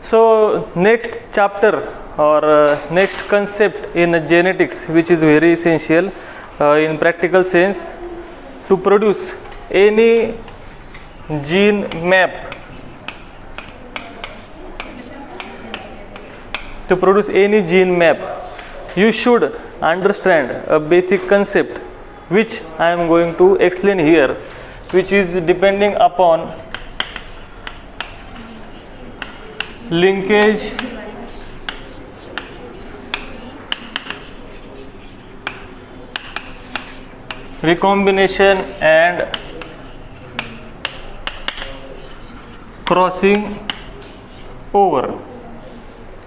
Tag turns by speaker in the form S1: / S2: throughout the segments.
S1: So next chapter or next concept in genetics, which is very essential in practical sense, to produce any gene map, you should understand a basic concept which I am going to explain here, which is depending upon linkage, recombination and crossing over.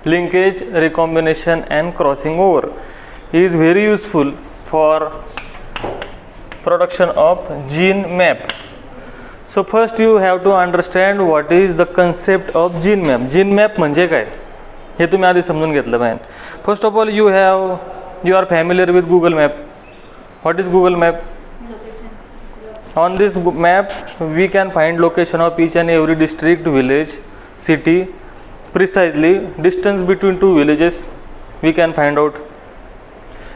S1: Linkage, recombination and crossing over is very useful for production of gene map. So first you have to understand what is the concept of gene map. Gene map म्हणजे काय हे तुम्ही आधी समजून घेतलं पाहिजे. First of all you are familiar with Google Map. What is Google Map? On this map we can find location of each and every district, village, city, precisely distance between two villages we can find out,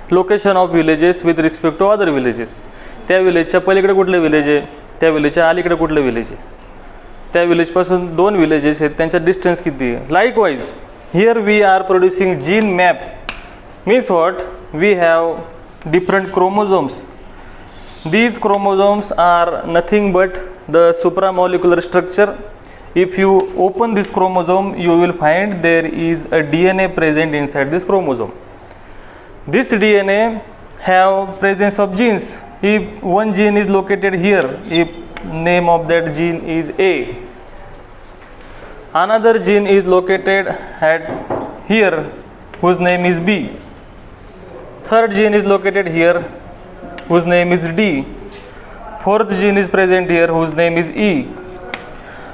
S1: location of villages with respect to other villages. त्या विलेजच्या पलीकडे कुठले village आहे, त्या विलेजच्या अलीकडे कुठले village आहे, त्या विलेजपासून दोन विलेजेस आहेत त्यांचा डिस्टन्स किती आहे. Likewise here we are producing gene map. Means what, we have different chromosomes. These chromosomes are nothing but the supramolecular structure. If you open this chromosome, you will find there is a DNA present inside this chromosome. This DNA have presence of genes. If one gene is located here, if name of that gene is A, another gene is located at here whose name is B, third gene is located here whose name is D, fourth gene is present here whose name is E.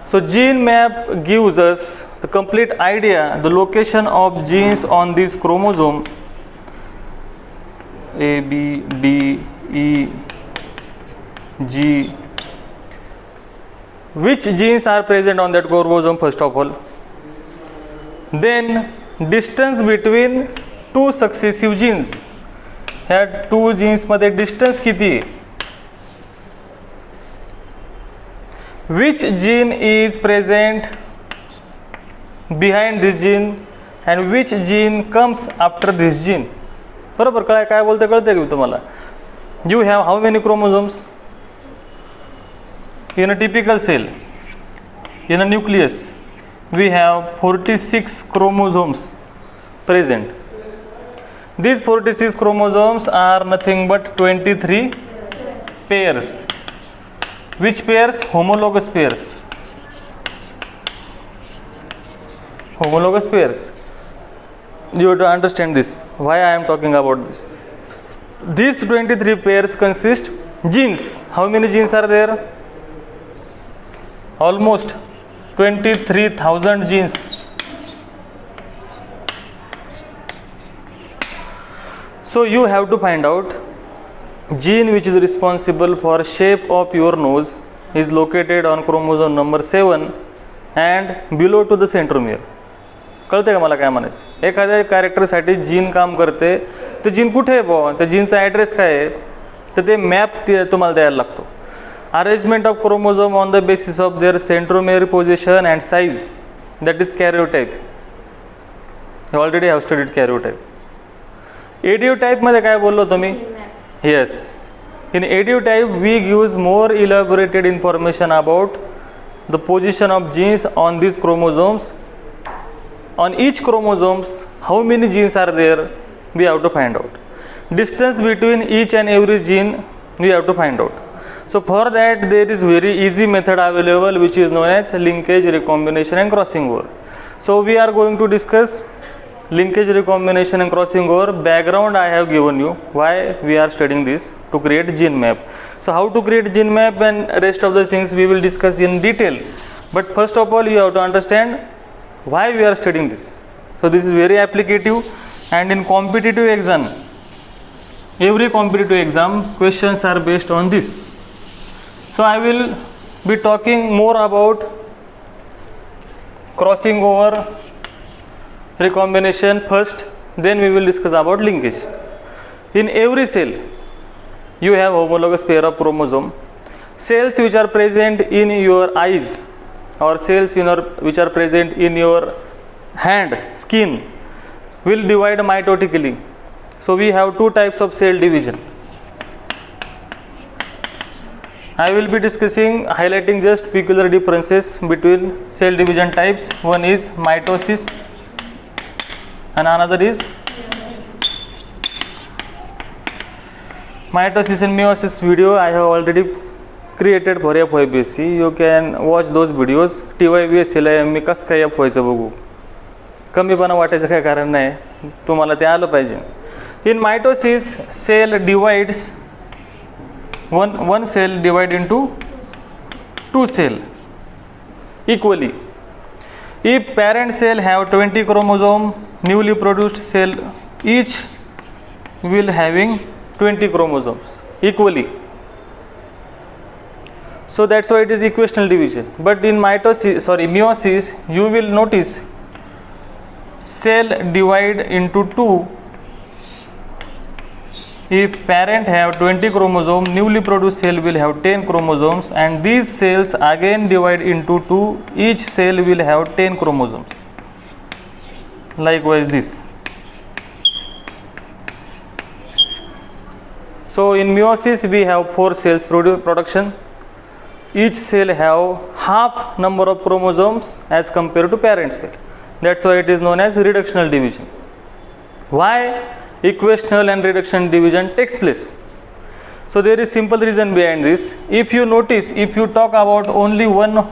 S1: So gene map gives us the complete idea, the location of genes on this chromosome A, B, D, E, G. Which genes are present on that chromosome first of all. Then distance between two successive genes. ह्या two जीन्समध्ये distance किती आहे, which gene is present behind this gene and which gene comes after this gene. बरोबर काय बोलते कळते की तुम्हाला. You have how many chromosomes in a typical cell, in a nucleus we have 46 chromosomes present. These 46 chromosomes are nothing but 23 pairs. Which pairs? Homologous pairs. Homologous pairs. You have to understand this. Why I am talking about this? These 23 pairs consist genes. How many genes are there? Almost 23,000 genes. So you have to find out gene which is responsible for shape of your nose is located on chromosome number 7 and below to the centromere. कळते का मला काय म्हणायचं. एखाद्या कॅरेक्टरसाठी gene काम करते, ते gene कुठे आहे बुवा, त्या जीनचा ॲड्रेस काय आहे, तर ते मॅप तुम्हाला द्यायला लागतो. Arrangement of chromosome on the basis of their centromere position and size, that is karyotype. You already have studied karyotype. एडिओ टाईपमध्ये काय बोललो तुम्ही? Yes, in ideotype we gives more elaborated information about the position of genes on these chromosomes. On each chromosomes, how many genes are there, we have to find out. Distance between each and every gene we have to find out. So for that there is very easy method available which is known as linkage, recombination and crossing over. So we are going to discuss linkage, recombination and crossing over. Background I have given you why we are studying this, to create gene map. So how to create gene map and rest of the things we will discuss in detail. But first of all you have to understand why we are studying this. So this is very applicative, and in competitive exam every competitive exam questions are based on this. So I will be talking more about crossing over, recombination first, then we will discuss about linkage. In every cell you have homologous pair of chromosome. Cells which are present in your eyes or cells which are present in your hand, skin, will divide mitotically. So we have two types of cell division. I will be discussing, highlighting just peculiar differences between cell division types. One is mitosis and another is mitosis and meiosis video I have already created for FYBSc. You can watch those videos. TYBSc ला मी कसं काय FYचं बघू, कमीपणा वाटायचं काय कारण नाही, तुम्हाला ते आलं पाहिजे. In mitosis, cell divides one cell divide into two cell equally. If parent cell have 20 chromosome, newly produced cell each will having 20 chromosomes equally. So that's why it is equational division. But in meiosis, you will notice cell divide into two. If parent have 20 chromosome, newly produced cell will have 10 chromosomes, and these cells again divide into two. Each cell will have 10 chromosomes. Likewise this. So in meiosis we have 4 cells production. Each cell have half number of chromosomes as compared to parent cell. That's why it is known as reductional division. Why equational and reduction division takes place? So there is simple reason behind this. If you notice, if you talk about only one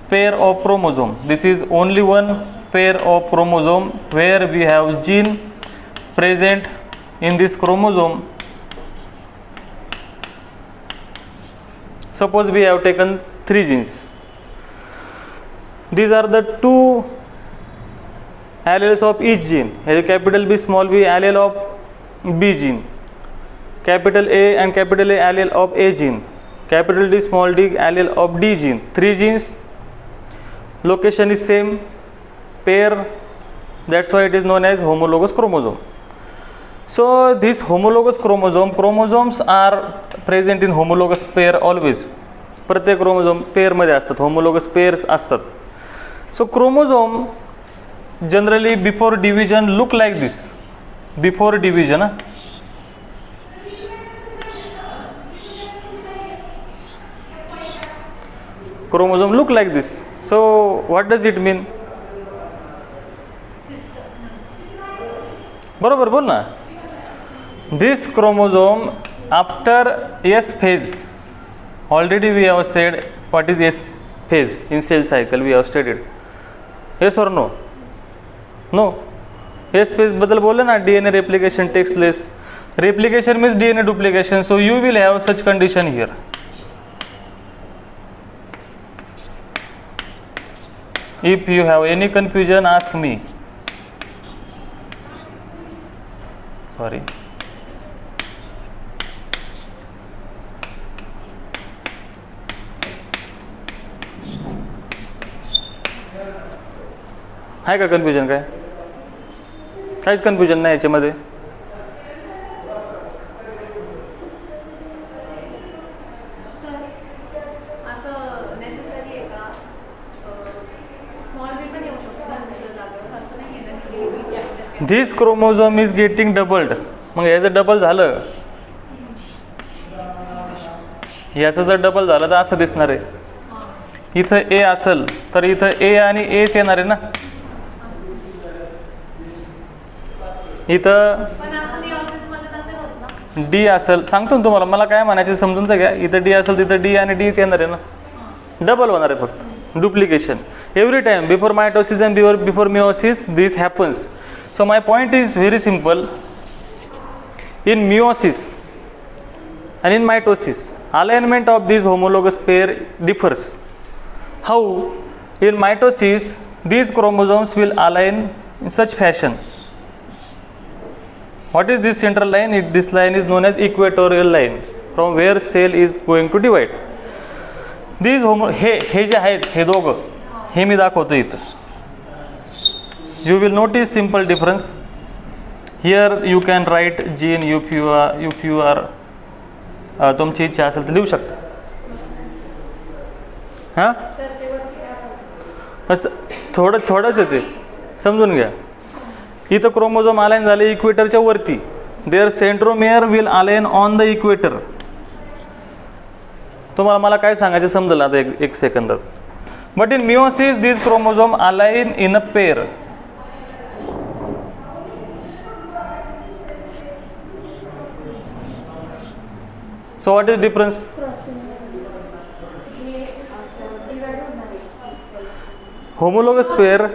S1: pair of chromosome, this is only one pair of chromosome where we have gene present in this chromosome. Suppose we have taken 3 genes. These are the 2 alleles of each gene. Here capital B, small b allele of B gene, capital A and capital A allele of A gene, capital D, small d allele of D gene. 3 genes, location is same, pair, that's why it is known as homologous chromosome. So this homologous chromosomes are present in homologous pair always. प्रत्येक chromosome pair मध्ये असतात, homologous pairs असतात. So chromosome generally before division look like this. Before division, chromosome look like this. So what does it mean? बरोबर बोल ना. This chromosome after S phase, already we have said what is S phase in cell cycle, we have studied. Yes or no? No. S phase बदल बोले ना, DNA replication takes place. Replication means DNA duplication. So you will have such condition here. If you have any confusion, ask me. Sorry. आहे का confusion? काय काहीच confusion नाही याच्यामध्ये. This chromosome is getting doubled. मग याचं डबल झालं, याचं जर डबल झालं तर असं दिसणार आहे. इथं ए असेल तर इथं ए आणि एच येणार आहे ना. इथं डी असेल, सांगतो ना तुम्हाला, मला काय म्हणायचं समजून तर घ्या. इथं डी असेल तिथं डी आणि डीच येणार आहे ना. डबल होणार आहे फक्त, duplication. Every time before mitosis and before meiosis this happens. So my point is very simple. In meiosis and in mitosis, alignment of these homologous pair differs. How? In mitosis, these chromosomes will align in such fashion. What is this central line? This line is known as equatorial line from where cell is going to divide. These हे जे आहेत हे दोघं हे मी दाखवतो इथं. You will notice simple difference. Here you can write gene if you are तुमची इच्छा असेल तर लिहू शकता. हां असं थोडंच येते समजून घ्या. इथं क्रोमोझोम अलाइन झाले इक्वेटरच्या वरती. Their centromere will align on the equator. तुम्हाला मला काय सांगायचं समजलं आता एक सेकंदात. But in meiosis this chromosome align in a pair. So what is difference? Homologous pair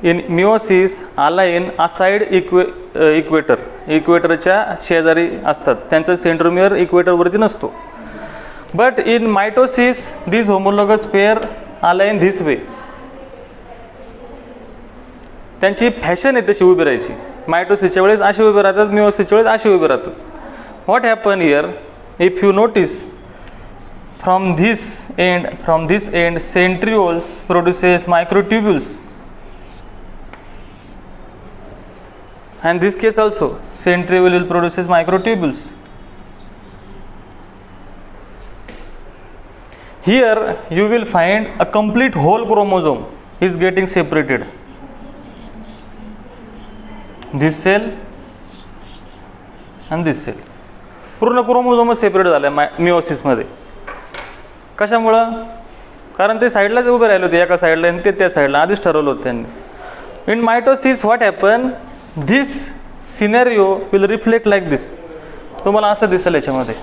S1: in meiosis align aside equator. इक्वेटरच्या शेजारी असतात. त्यांचा सेंट्रोमियर इक्वेटरवरती नसतो. But in mitosis these homologous pair align this way. त्यांची फॅशन आहे तशी उभी राहायची. मायटोसिसच्या वेळेस अशी उभी राहतात, मिओसिसच्या वेळेस अशी उभी राहतात. What happen here? If you notice from this end centrioles produces microtubules, and this case also centriole will produces microtubules. Here you will find a complete whole chromosome is getting separated. This cell and this cell. पूर्ण क्रोमोझोमच separate झालं मिओसिसमध्ये. कशामुळं? कारण ते साईडलाच उभे राहिले होते, एका साईडला आणि ते त्या साईडला आधीच ठरवलं होतं त्यांनी. In mitosis what happen, this scenario will reflect like this. तुम्हाला असं दिसेल याच्यामध्ये.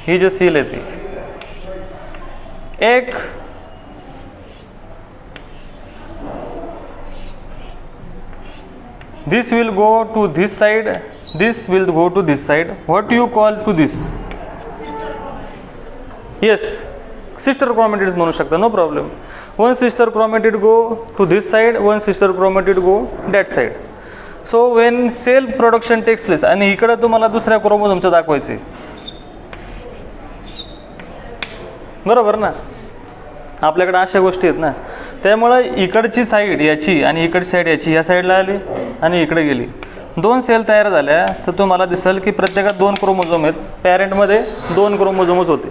S1: ही जे सील आहे ती एक this will go to this side, this will go to this side. What do you call to this? Yes, sister chromatids म्हणू शकता, no problem. One sister chromatid go to this side, one sister chromatid go that side. So when cell production takes place, आणि इकडे तुम्हाला दुसऱ्या क्रोमोझोमचं दाखवायचे, बरोबर ना? आपल्याकडे अशा गोष्टी आहेत ना. त्यामुळं इकडची साईड याची आणि इकडची साईड याची या साईडला आली आणि इकडे गेली. दोन सेल तयार झाल्या तर तुम्हाला दिसेल की प्रत्येकात दोन क्रोमोझोम आहेत. पॅरेंटमध्ये दोन क्रोमोझोमच होते.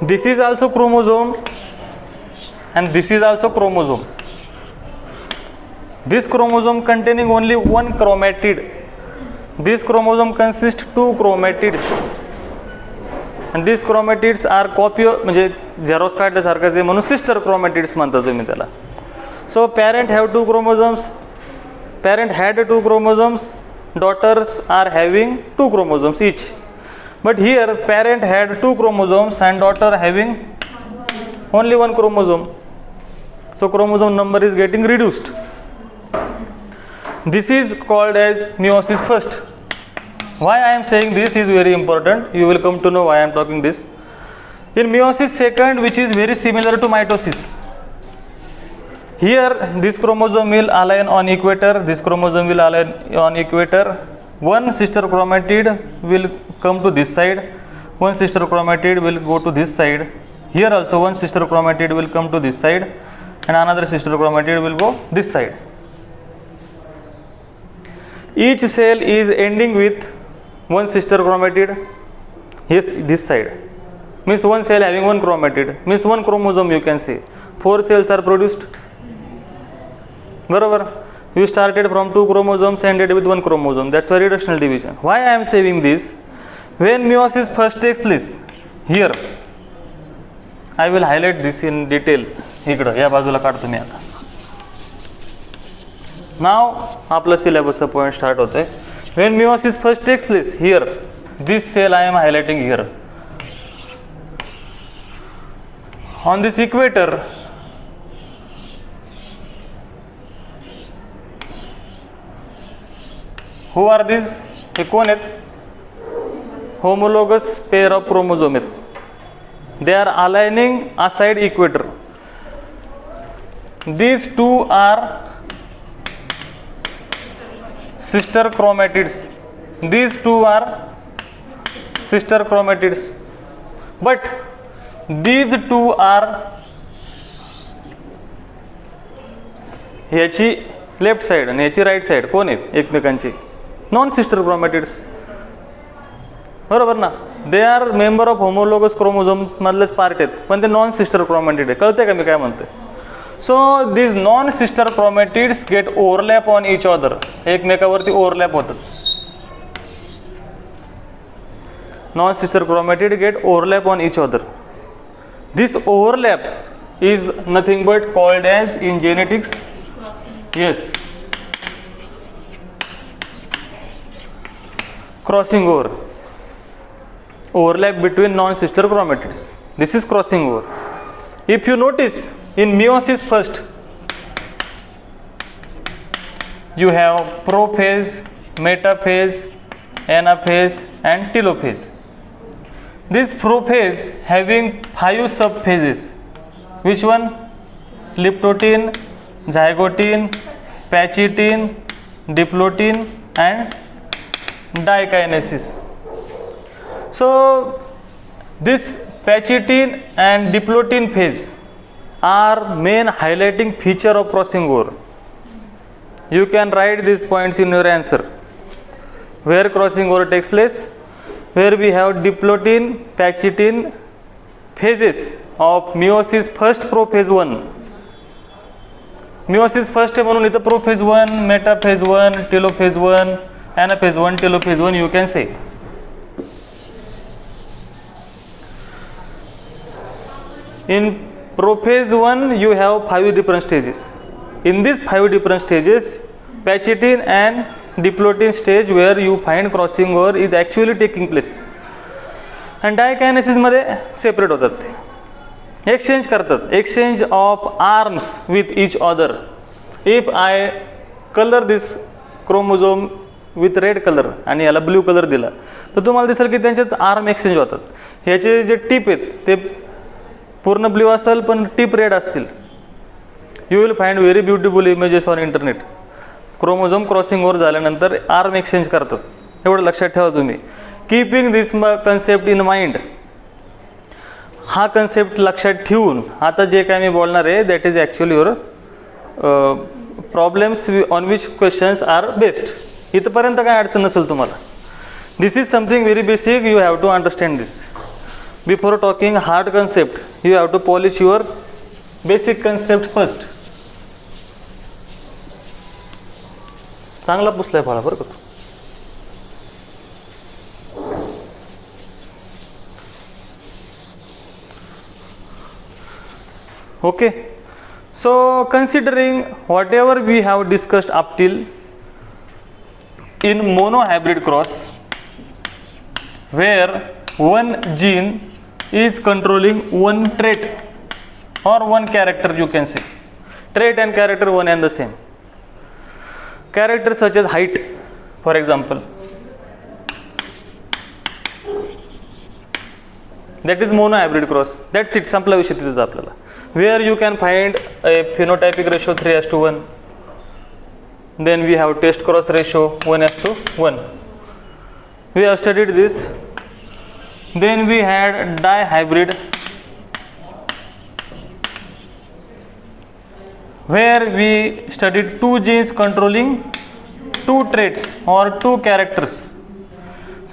S1: This is also chromosome and this is also chromosome. This chromosome containing only one chromatid. This chromosome consist two chromatids. and these chromatids are copy म्हणजे झेरॉक्स काढल्यासारखंच आहे म्हणून सिस्टर क्रोमॅटिड्स म्हणता तुम्ही त्याला. So parent have two chromosomes, parent had two chromosomes, daughters are having two chromosomes each. But here parent had two chromosomes and daughter having only one chromosome. So chromosome number is getting reduced. This is called as meiosis first. Why I am saying this is very important. You will come to know why I am talking this. In meiosis second, which is very similar to mitosis, here this chromosome will align on equator, this chromosome will align on equator. One sister chromatid will come to this side, one sister chromatid will go to this side. Here also one sister chromatid will come to this side and another sister chromatid will go this side. Each cell is ending with one sister chromatid. Yes, this side means one cell having one chromatid, means one chromosome you can say. 4 cells are produced. Barabar. You started from 2 chromosomes and ended with 1 chromosome. That's why reductional division. Why I am saying this? When meiosis first takes place, here I will highlight this in detail. इकडं या बाजूला काढतो मी आता. Now आपला syllabus point start होतोय. When meiosis first takes place, here this cell I am highlighting here. On this equator, who are these? हे कोण आहेत? Homologous pair of chromosome आहेत. They are aligning aside equator. These two are sister chromatids. These two are sister chromatids, but these two are ह्याची left side आणि ह्याची right side कोण आहेत एकमेकांची non sister chromatids, बरोबर ना. They are member of homologous chromosome मधलेच part आहेत, पण ते नॉन सिस्टर क्रोमॅटिड आहे. कळते का मी काय म्हणतोय? So this non sister chromatids get overlap on each other, एकमेकावरती ओव्हरलॅप होतात. Non sister chromatid get overlap on each other. This overlap is nothing but called as in genetics, yes, crossing over, overlap between non-sister chromatids. This is crossing over. If you notice in meiosis first, you have prophase, metaphase, anaphase and telophase. This prophase having 5 subphases. Which one? Liptotin, zygotin, pachytin, diplotin and dikinesis. So this pachytin and diplotin phase are main highlighting feature of crossing over. You can write these points in your answer. Where crossing over takes place? Where we have diplotin, pachytin phases of meiosis first prophase 1. meiosis first म्हणून इथं prophase 1, metaphase 1, telophase 1, anaphase 1, telophase 1 you can say. In prophase 1 you have 5 different stages. In these 5 different stages, pachytin and diplotin stage where you find crossing over is actually taking place. And dikinesis मध्ये separate होतात ते, exchange करतात, exchange of arms with each other. If I colour this chromosome with red colour आणि याला blue colour दिला तर तुम्हाला दिसेल की त्यांच्यात आर्म एक्सचेंज होतात. ह्याचे जे टिप आहेत ते पूर्ण ब्ल्यू असेल पण टिप रेड असतील. You will find very beautiful images on internet. Chromosome crossing over झाल्यानंतर आर्म एक्सचेंज करतात, एवढं लक्षात ठेवा तुम्ही. Keeping this concept in mind, हा कन्सेप्ट लक्षात ठेवून आता जे काय मी बोलणार आहे that is actually your problems on which questions are based. इथपर्यंत काय अडचण नसेल तुम्हाला. This is something very basic, you have to understand this. Before talking hard concept you have to polish your basic concept first. चांगला पुसलाय फळा बरं का. Okay, so considering whatever we have discussed up till in monohybrid cross, where one gene is controlling one trait or one character, you can say trait and character one and the same. Characters such as height, for example, that is monohybrid cross. That's it, संपला विषय तिथेच आपल्याला. Where you can find a phenotypic ratio 3:1. Then we have test cross ratio 1:1. We have studied this. Then we had dihybrid, where we studied 2 genes controlling 2 traits or 2 characters,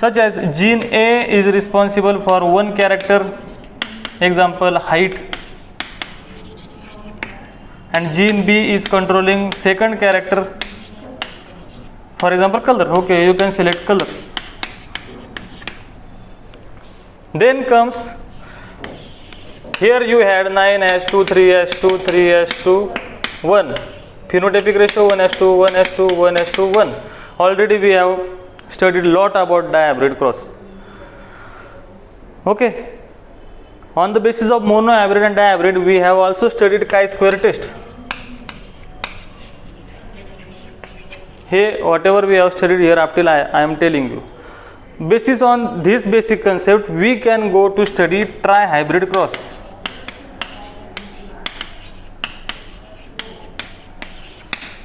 S1: such as gene A is responsible for 1 character, example height, and gene B is controlling second character, for example color. Okay, you can select color. Then comes here you had 9:2, 3:2, 3:2, 1. Phenotypic ratio 1:2, 1:2, 1:2, 1. Already we have studied lot about dihybrid cross. Okay. On the basis of monohybrid and dihybrid, we have also studied chi-square test. Here, whatever we have studied here up till I am telling you. Basis on this basic concept, we can go to study tri-hybrid cross.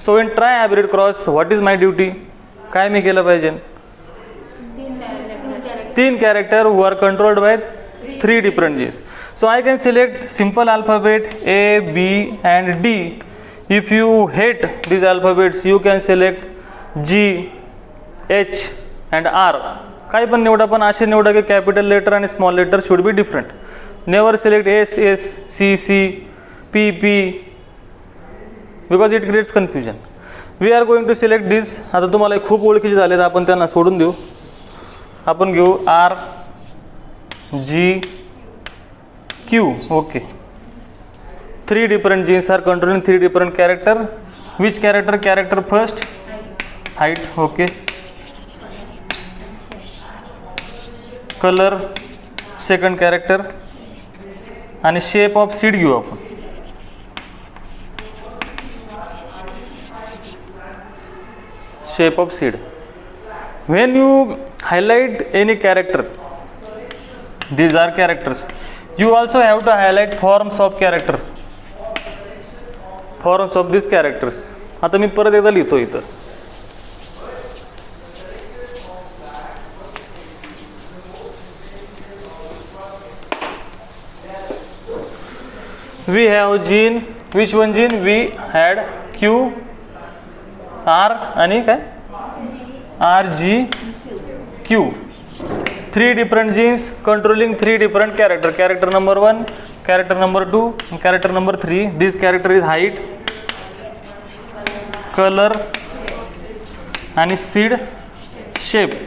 S1: So in tri-hybrid cross, what is my duty? काय मी केलं पाहिजे? 3 character who are controlled by 3 different genes. So I can select simple alphabet A, B and D. If you hate these alphabets, you can select G, H and R. काही पण निवडा, पण असे निवडा की कॅपिटल लेटर आणि small letter should be different. Never select S, S, C, C, P, P because it creates confusion. We are going to select this. आता तुम्हाला खूप ओळखीचे झाले तर आपण त्यांना सोडून देऊ. आपण घेऊ R, G, Q. Okay. 3 different genes are controlling 3 different character. Which character? Character first. Height. Okay. Color. Second character. आणि shape of seed घेऊ आपण. Shape of seed. When you highlight any character, these are characters. You also have to highlight forms of character. Forms of these characters. आता मी परत एकदा लिहितो इथं. We have gene. Which one gene? We had Q, R आणि काय? R, G, Q. 3 different genes controlling 3 different character. Character number 1, character number 2, and character number 3. This character is height, color, and seed shape.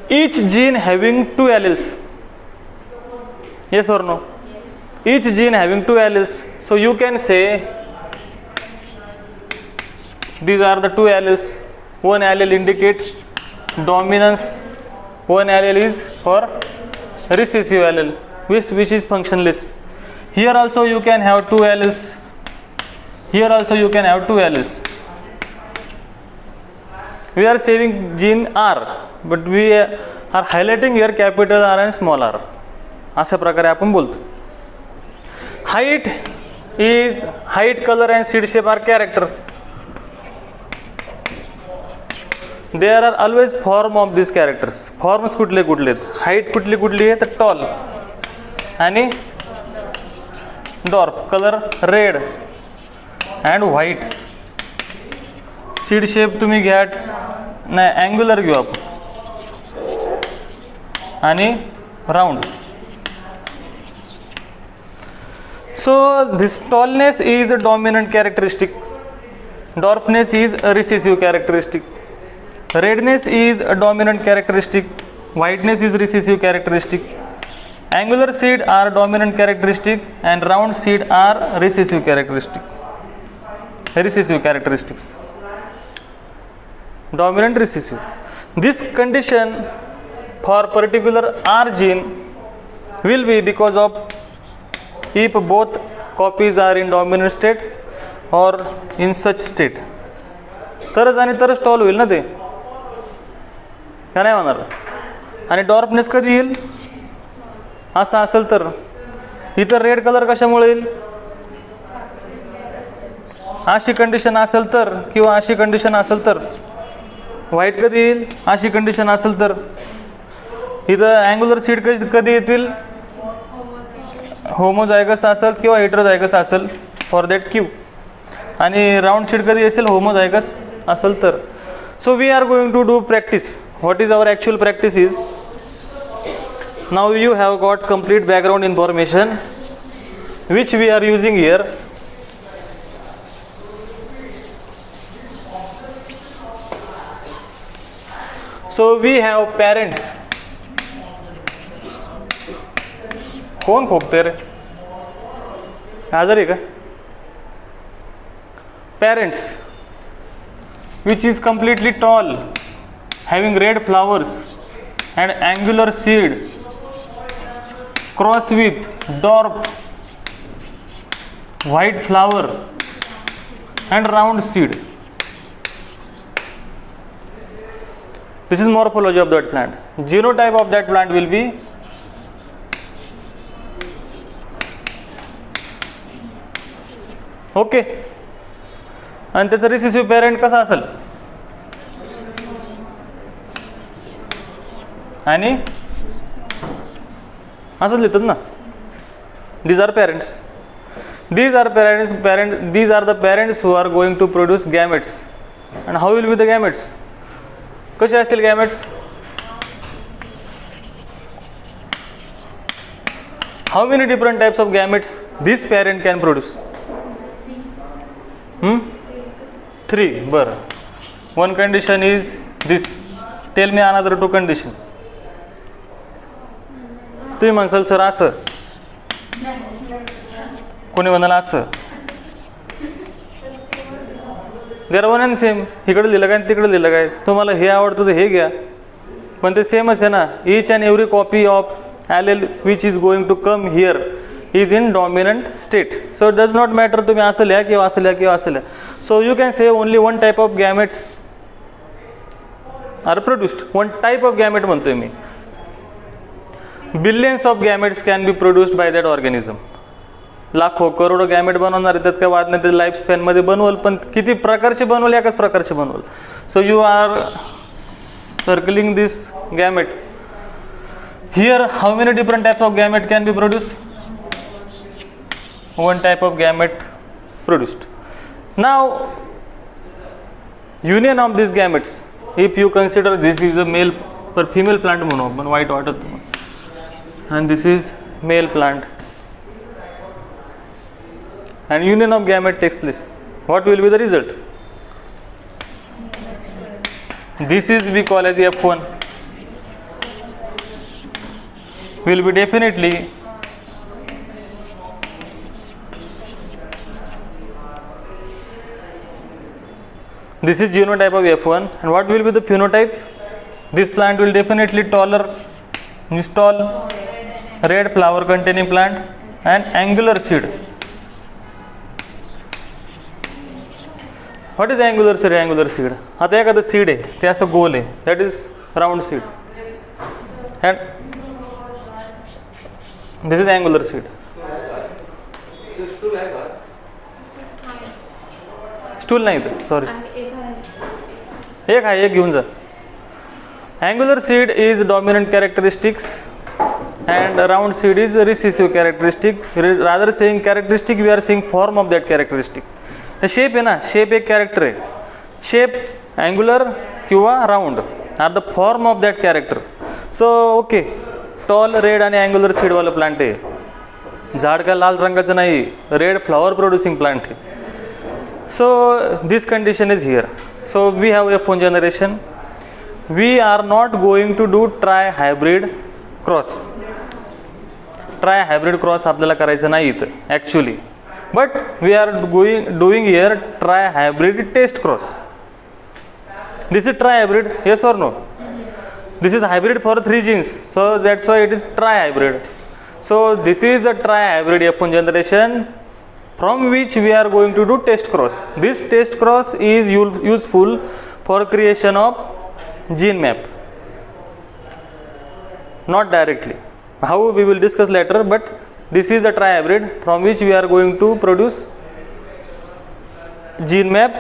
S1: Each gene having 2 alleles. Yes or no? Each gene having 2 alleles. So you can say these are the 2 alleles. One allele indicates dominance, one allele is for recessive allele, which is functionless. Here also you can have 2 alleles. Here also you can have 2 alleles. We are saving gene R, but we are highlighting here capital R and small r. अशा प्रकारे आपण बोलतो. Height is height, color and seed shape are character. There are always form of these characters. Forms कुठले कुठले आहेत? Height कुठली कुठली आहे? तर टॉल आणि dwarf. Colour red and white. Seed shape तुम्ही घ्या, नाही अँग्युलर घेऊ आपण, आणि round. So this tallness is a dominant characteristic. Dwarfness is a recessive characteristic. Redness is a dominant characteristic. Whiteness is recessive characteristic. Angular seed are dominant characteristic and round seed are recessive characteristic. Recessive characteristics. Dominant, recessive. This condition for particular R gene will be because of if both copies are in dominant state or in such state. तरच आणि तरच toll होईल ना ते, का नाही होणार? आणि डॉर्फनेस कधी येईल? असं असेल तर. इतर रेड कलर कशामुळे येईल? अशी कंडिशन असेल तर, किंवा अशी कंडिशन असेल तर. व्हाईट कधी येईल? अशी कंडिशन असेल तर. इथं अँग्युलर सीड कधी येतील? होमोझायगस असेल किंवा हेटेरोझायगस असेल फॉर दॅट क्यू. आणि राऊंड सीड कधी असेल? होमोझायगस असेल तर. So we are going to do practice. What is our actual practice is, now you have got complete background information which we are using here. So we have parents. कोण खोकते रे? आजारी का? Parents which is completely tall, having red flowers and angular seed, cross with dwarf, white flower and round seed. This is morphology of that plant. Genotype of that plant will be okay. आणि त्याचा recessive parent कसा असेल आणि असंच लिहितात ना. these are parents these are the parents who are going to produce gametes. and how will be the gametes? कसे असतील gametes? how many different types of gametes this parent can produce? 3. बरं. one condition is this. tell me another 2 conditions. तुम्ही म्हणसाल sir असं, कोणी म्हणाल असं. There one and same. इकडे लिहिलं काय तिकडे लिहिलं काय, तुम्हाला हे आवडतं तर हे घ्या, पण ते सेमच आहे ना. Each and every copy of allele which is going to come here is in dominant state. So it does not matter तुम्ही असं लिहा किंवा असं लिहा किंवा असं लिहा. So you can say only one type of gametes are produced. One type of gamete म्हणतोय मी. Billions of gametes can be produced by that organism. लाखो करोडो गॅमेट बनवणार त्यात काय वाद नाही, ते लाईफ स्पॅनमध्ये बनवल, पण किती प्रकारचे बनवल, एकाच प्रकारचे बनवल. So you are circling this gamete here. How many different types of gamete can be produce? One type of gamete produced. Now union of this gametes, if you consider this is a male पर female plant म्हणू आपण, white वाटत तुम्हाला, and this is male plant, and union of gamete takes place. What will be the result? This is we call as F1 will be definitely this is genotype of F1, and what will be the phenotype? This plant will definitely tall red flower containing plant and angular seed. What is angular seed? Angular seed, आता एखादं seed आहे ते असं गोल आहे, that is round seed, and this is angular seed. Stool नाही तर sorry, एक आहे, एक घेऊन जा. angular seed is dominant characteristics and round seed is recessive characteristic. Rather saying characteristic, we are saying form of that characteristic. the shape है ना, shape एक character है. shape angular किंवा round are the form of that character. so okay, tall red आणि angular seed वाला plant है. झाड का लाल रंगाचं नाही, red flower producing plant है. so this condition is here. so we have F1 generation. we are not going to do tri-hybrid cross. tri-hybrid cross आपल्याला करायचं नाही इथं actually, but we are doing here tri-hybrid test cross. this is tri-hybrid, yes or no? this is hybrid for 3 genes, so that's why it is tri-hybrid. so this is a tri-hybrid F1 generation from which we are going to do test cross. this test cross is useful for creation of gene map, not directly. How we will discuss later, but this is a tri-hybrid from which we are going to produce gene map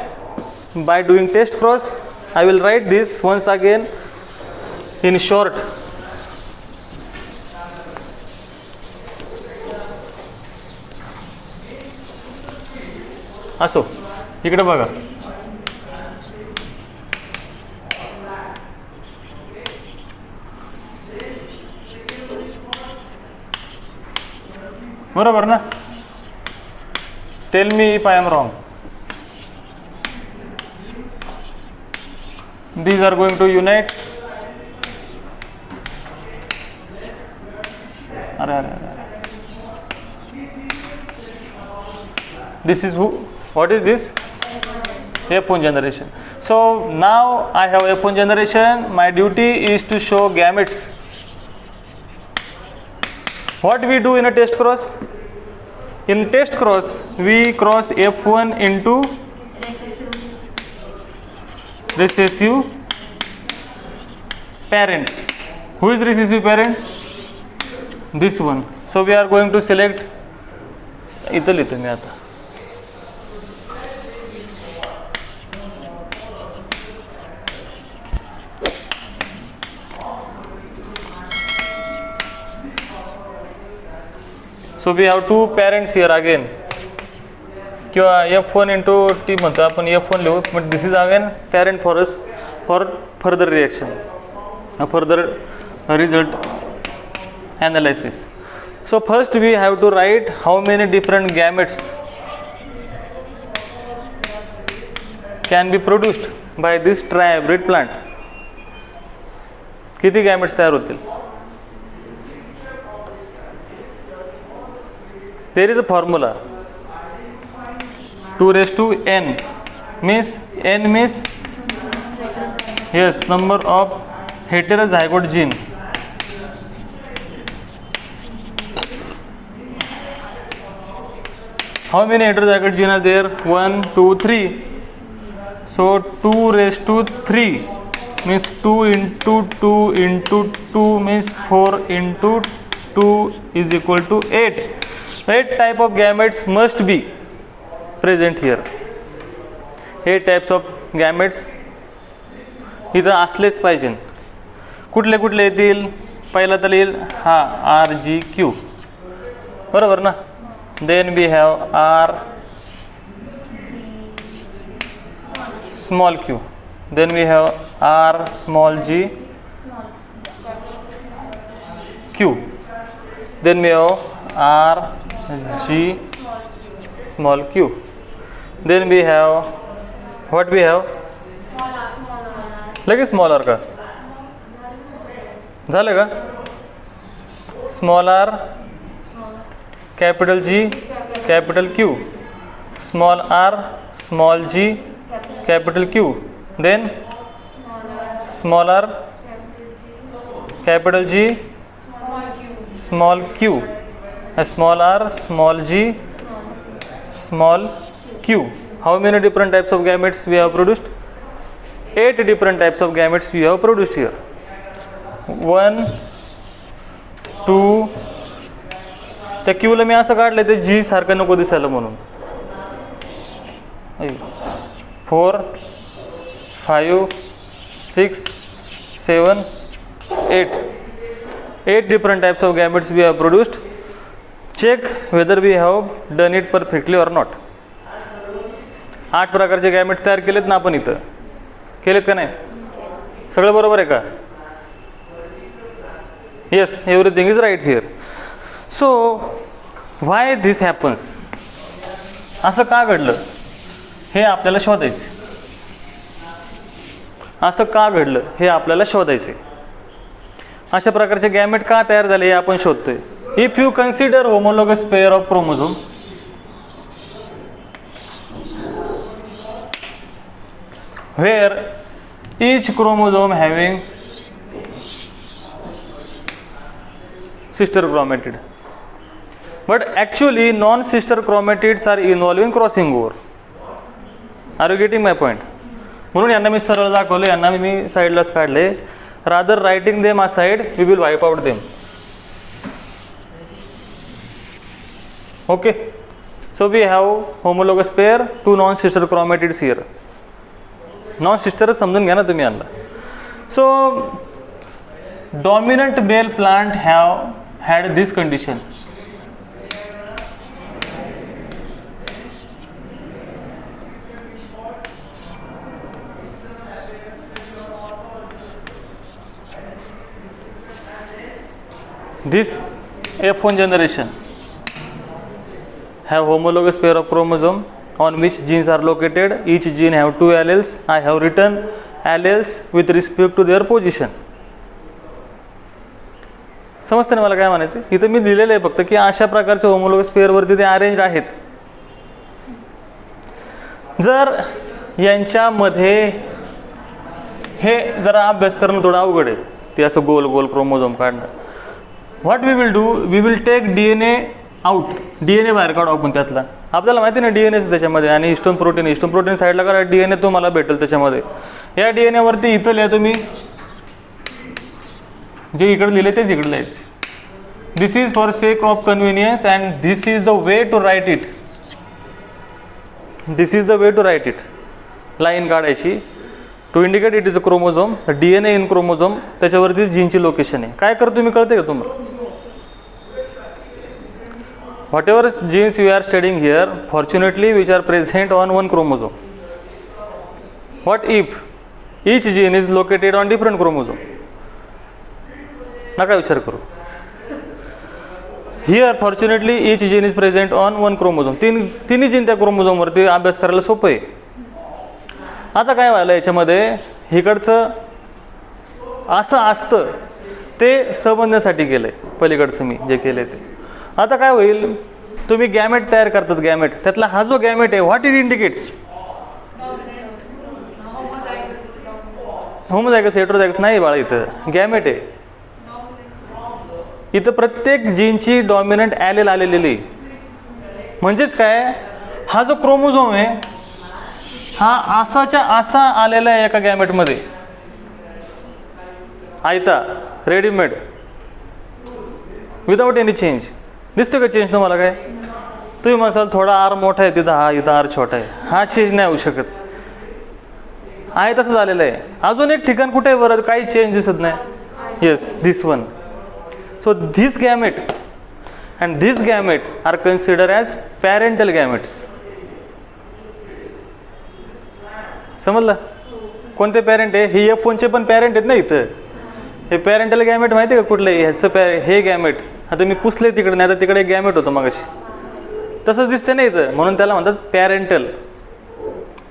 S1: by doing test cross. I will write this once again in short. असो इकडे बघा, बरोबर ना? Tell me if I am wrong. these are going to unite. This is who? What is this? F1 generation. So now I have F1 generation. My duty is to show gametes. What we do in a test cross? In test cross, we cross F1 into recessive parent. Who is recessive parent? This one. So we are going to select इथं लिहितो मी आता. So we have two parents here again, किंवा F1 into T म्हणतो आपण, F1 लिहू, but this is again parent for us for further reaction, further result analysis. So first we have to write how many different gametes can be produced by this trihybrid plant. किती gametes तयार होतील? There is a formula, 2 raised to n means n means yes number of heterozygote gene. How many heterozygote gene are there? 1, 2, 3. So 2 raised to 3 means 2 into 2 into 2 means 4 into 2 is equal to 8. 8 type of gametes must be present here. 8 types of gametes इथं असलेच पाहिजे. कुठले कुठले येतील? पहिला तर येईल हा RGQ, बरोबर ना. Then we have R small q, then we have R small g q, then we have R g small q, then we have what we have लगेच स्मॉल आर का झालं का? Small R, capital G, capital Q, small R, small G, capital Q, then small R, capital G, small Q, small R, small G, small Q. How many different types of gametes we have produced? 8 different types of gametes we have produced here. 1, 2, त्या क्यूला मी असं काढलं ते जी सारखं नको दिसायला म्हणून. 4, 5, 6, 7, 8. 8 different types of gametes we have produced. Check whether we have done it perfectly or not. 8 प्रकारचे gamete तयार केलेत ना आपण इथं, केलेत का नाही? सगळं बरोबर आहे का? Yes, everything is right here. So why this happens, असं का घडलं हे आपल्याला शोधायचं. असं का घडलं हे आपल्याला शोधायचं. अशा प्रकारचे गॅमेट का तयार झाले हे आपण शोधतोय. If you consider homologous pair of chromosome, where each chromosome having sister chromatid, but actually non-sister chromatids are involved in crossing over. Are you getting my point? म्हणून यांना मी सरळ दाखवले, यांना मी साईडलाच काढले. rather writing them aside we will wipe out them. Okay, so we have homologous pair, 2 non-sister chromatids here. Non सिस्टरच समजून घ्या ना तुम्ही यांना. So dominant male plant have had this condition. This F1 generation have homologous pair of chromosome on which genes are located. Each gene have 2 alleles. I have written alleles with respect to their position. समजतं ना मला काय म्हणायचं? इथं मी दिलेलं आहे फक्त की अशा प्रकारचे होमोलॉगस पेअर वरती ते अरेंज आहेत. जर यांच्यामध्ये हे जरा अभ्यास करणं थोडं अवघड आहे, ते असं गोल गोल क्रोमोझोम काढणं. What we will do, we will take DNA out. DNA बाहेर काढू आपण त्यातला. आपल्याला माहिती ना DNA त्याच्यामध्ये, आणि हिस्टोन प्रोटीन साईडला करा, DNA तुम्हाला भेटेल त्याच्यामध्ये. या DNA वरती इथं लिहा तुम्ही, जे इकडे लिहिले तेच इकडे लिहायचे. This is for sake of convenience and this is the way to write it. This is the way to write it. Line काढायची to indicate it is a chromosome. DNA in chromosome, त्याच्यावरती जीनची location आहे. काय करतो मी कळते का तुम्हाला? whatever genes we are studying here, fortunately which are present on one chromosome. What if each gene is located on different chromosome? नका विचार करू. Here fortunately each gene is present on one chromosome. तिन्ही gene त्या chromosome वरती अभ्यास करायला सोपं आहे. आता काय व्हायला याच्यामध्ये, इकडचं असं असतं ते समजण्यासाठी केलंय, पलीकडचं मी जे केलंय ते. आता काय होईल, तुम्ही गॅमेट तयार करतात, गॅमेट त्यातला हा जो गॅमेट आहे, what it indicates? Homozygous heterozygous नाही बाळा, इथं गॅमेट आहे. इथं प्रत्येक जीनची डॉमिनंट ॲलेल आलेली. म्हणजेच काय, हा जो क्रोमोझोम आहे हा असाच्या असा आलेला आहे एका गॅमेटमध्ये, आयता रेडीमेड, विदाउट एनी चेंज. दिसतो का चेंज तुम्हाला? काय तुम्ही म्हणाल थोडा आर मोठा आहे तिथं, हा इथं आर छोटा आहे, हा चेंज नाही होऊ शकत, आहे तसं झालेलं आहे. अजून एक ठिकाण कुठे आहे बरं काही चेंज दिसत नाही? Yes, this one. So this gamete and this gamete are consider as parental gametes. समजलं? कोणते पॅरेंट आहे? हे F1चे पण पॅरेंट आहेत ना इथं. हे पॅरेंटल गॅमेट माहिती आहे का कुठलं? ह्याचं हे गॅमेट आता मी पुसले तिकडे, नाही तर तिकडे एक गॅमेट होतं मगाशी, तसंच दिसते ना इथं, म्हणून त्याला म्हणतात पॅरेंटल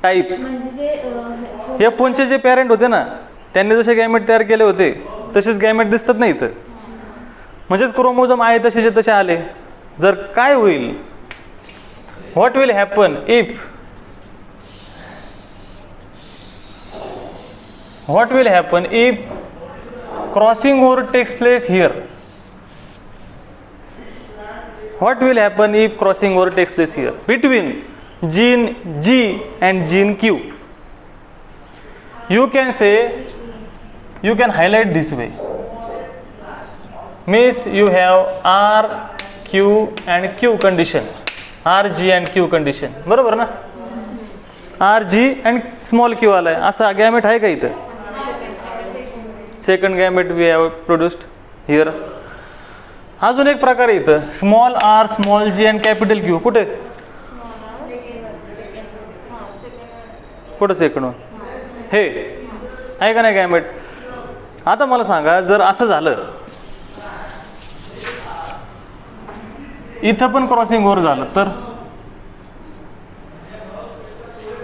S1: टाईप. F1चे जे पॅरेंट होते ना त्यांनी जसे गॅमेट तयार केले होते तसेच गॅमेट दिसतात ना इथं. म्हणजेच क्रोमोझोम आहे तसेचे तसे आले. जर काय होईल, what will happen if, what will happen if crossing over takes place here? What will happen if crossing over takes place here between gene G and gene Q? You can say, you can highlight this way, means you have R, Q and Q condition, R, G and Q condition, बरोबर ना? R, G and small q आलाय, असा gamete आहे का इथं? Second gamete we have produced here. अजून एक प्रकार आहे इथं, small R, small G and capital Q. कुठे कुठं सेकंड वन? हे आहे का नाही गॅमेट? आता मला सांगा, जर असं झालं, इथं पण क्रॉसिंग ओव्हर झालं तर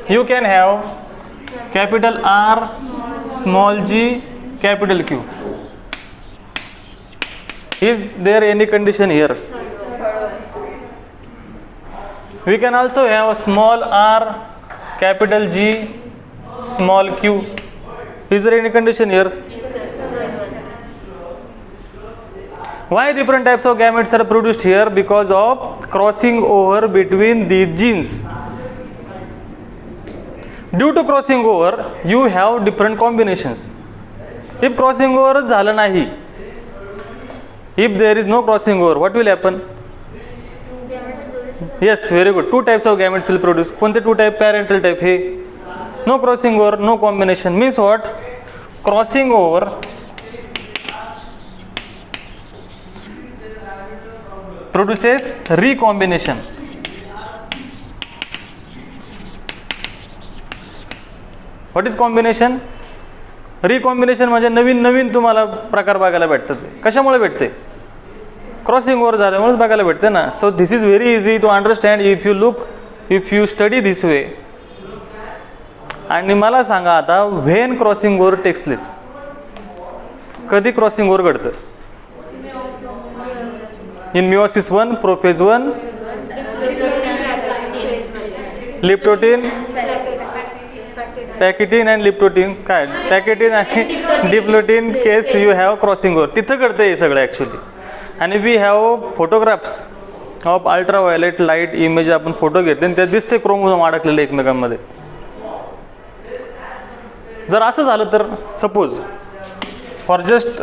S1: you can have capital R, small G, capital Q. Is there any condition here? We can also have small r, capital G, small q. Is there any condition here? Why different types of gametes are produced here? Because of crossing over between these genes. Due to crossing over, you have different combinations. If crossing over झालं नाही, if there is no crossing over, what will happen? Yes, very good. Two types of gametes will produce. कोणते two type? Parental type. हे no crossing over, no combination. Means what? Crossing over produces recombination. What is combination? Recombination म्हणजे नवीन नवीन तुम्हाला प्रकार बघायला भेटतात. कशामुळे भेटते? Crossing over झाल्यामुळेच बघायला भेटते ना. So this is very easy to understand if you look, if you study this way. आणि मला सांगा आता, when crossing over takes place, कधी क्रॉसिंग ओव्हर घडतं? In meiosis 1, prophase 1, leptotene, pachytene and leptotene. काय टॅकिटिन आणि diplotene case you have crossing over, तिथं घडतं हे सगळं ॲक्च्युली. आणि we have photographs of ultraviolet light image, आपण फोटो घेतले आणि त्यात दिसते क्रोमोझोम अडकलेले एकमेकांमध्ये. जर असं झालं तर, सपोज फॉर जस्ट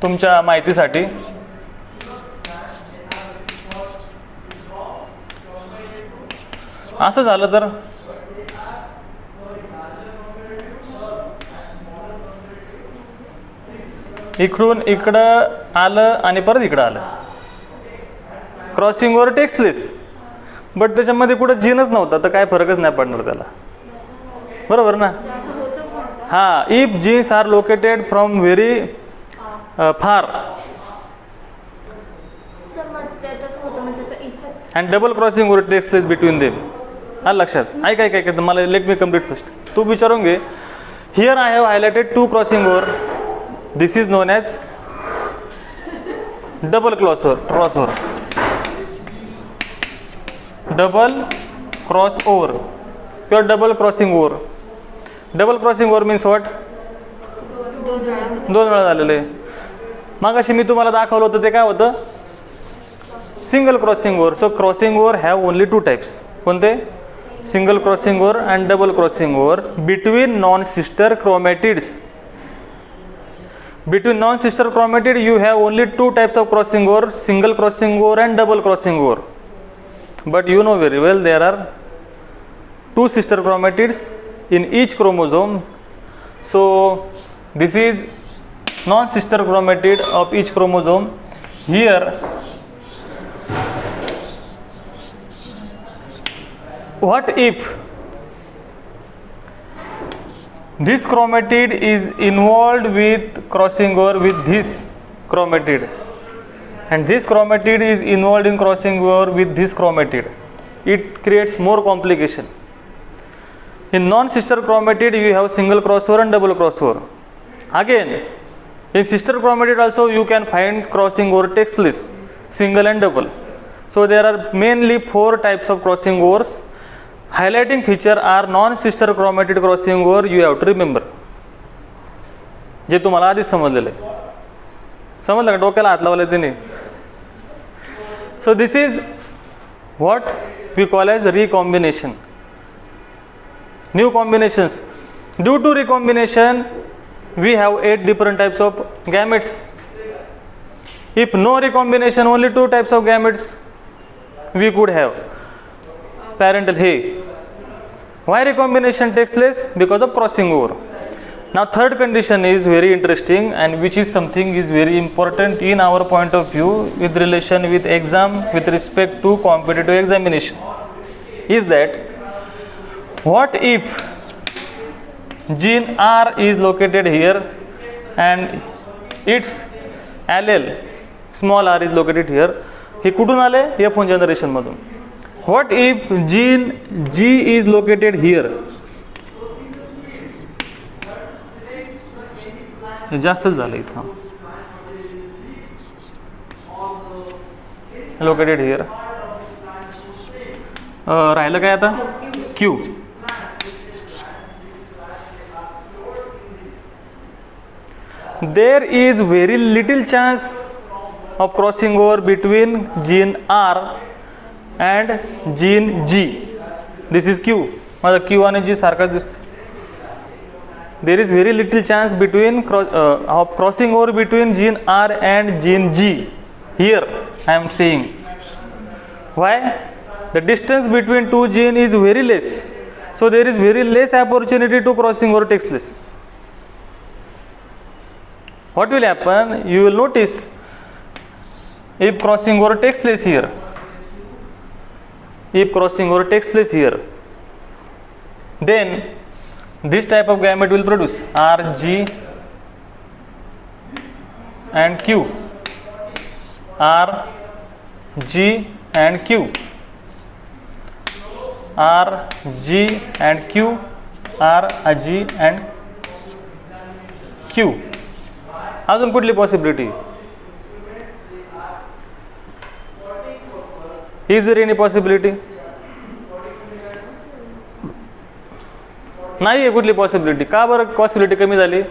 S1: तुमच्या माहितीसाठी, असं झालं तर इकडून इकडं आलं आणि परत इकडं आलं. Crossing over takes place, but त्याच्यामध्ये कुठं जीनच नव्हता तर काय फरकच नाही पडणार त्याला, बरोबर ना. हां, if genes are located from very far and double crossing over takes place between them. हा लक्षात. ऐक मला लेट मी कम्प्लीट फर्स्ट. तू विचारून घे. Here I have highlighted 2 crossing over. This is known as double crossover. Double cross over किंवा double crossing over. Double crossing over means what? 2 वेळा झालेलं आहे. मागाशी मी तुम्हाला दाखवलं होतं ते काय होतं? Single crossing over. So crossing over have only 2 types. कोणते? Single crossing over and double crossing over between non sister chromatids. Between non-sister chromatid, you have only 2 types of crossing over: single crossing over and double crossing over. But you know very well there are 2 sister chromatids in each chromosome. So this is non-sister chromatid of each chromosome. Here, what if this chromatid is involved with crossing over with this chromatid, and this chromatid is involved in crossing over with this chromatid? It creates more complication. In non-sister chromatid you have single crossover and double crossover. Again, in sister chromatid also you can find crossing over takes place, single and double. So there are mainly 4 types of crossing overs. Highlighting feature are non-sister chromatid crossing over. You have to remember. जे तुम्हाला आधीच समजलेलं आहे. समजलं का? डोक्याला हात लावले त्यांनी. So this is what we call as recombination. New combinations. Due to recombination, we have 8 different types of gametes. If no recombination, only 2 types of gametes we could have. Parental hay. Why recombination takes place? Because of crossing over. Now third condition is very interesting, and which is something is very important in our point of view with relation with exam, with respect to competitive examination, is that what if gene R is located here and its allele small r is located here. हे कुठून आले? F1 generation मधून. What if gene G is located here? हे जास्तच झालं इथं. Located here. राहिलं काय आता? Q. There is very little chance of crossing over between gene R and gene G. This is Q. माझा Q आणि G सारखा दिसतो. There is very little chance between of crossing over between gene R and gene G. Here I am saying. Why? The distance between 2 genes is very less. So there is very less opportunity to crossing over takes place. What will happen? You will notice if crossing over takes place here. If crossing over takes place here, then this type of gamete will produce R, G and Q. R, G and Q. R, G and Q. R, G and Q. अजून कुठली possibility? Is there any possibility? नाही आहे कुठली possibility. का बरं possibility कमी झाली?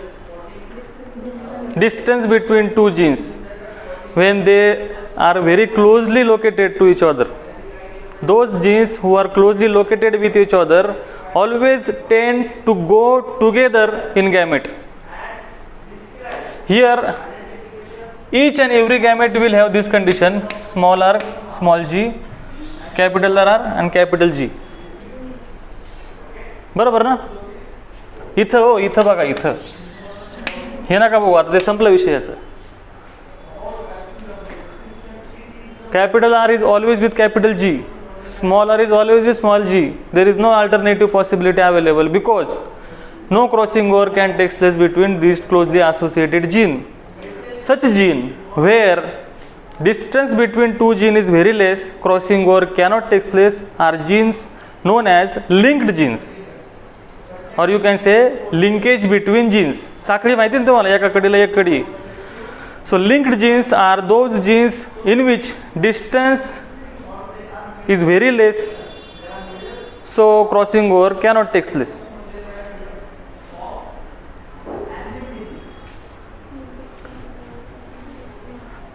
S1: Distance between 2 genes when they are very closely located to each other. Those genes who are closely located with each other always tend to go together in gamete. Here each and every gamete will have this condition: small r, small g, capital R and capital G. बरोबर ना? इथं हो, इथं बघा, इथं हे नका बघू, आता ते संपलं विषयाचं. capital R is always with capital G, small r is always with small g. There is no alternative possibility available because no crossing over can take place between these closely associated gene. Such gene where distance between two genes is very less, crossing over cannot take place, are genes known as linked genes, or you can say linkage between genes. साखळी माहिती ना तुम्हाला, एका कडीला एक कडी. So linked genes are those genes in which distance is very less, so crossing over cannot take place.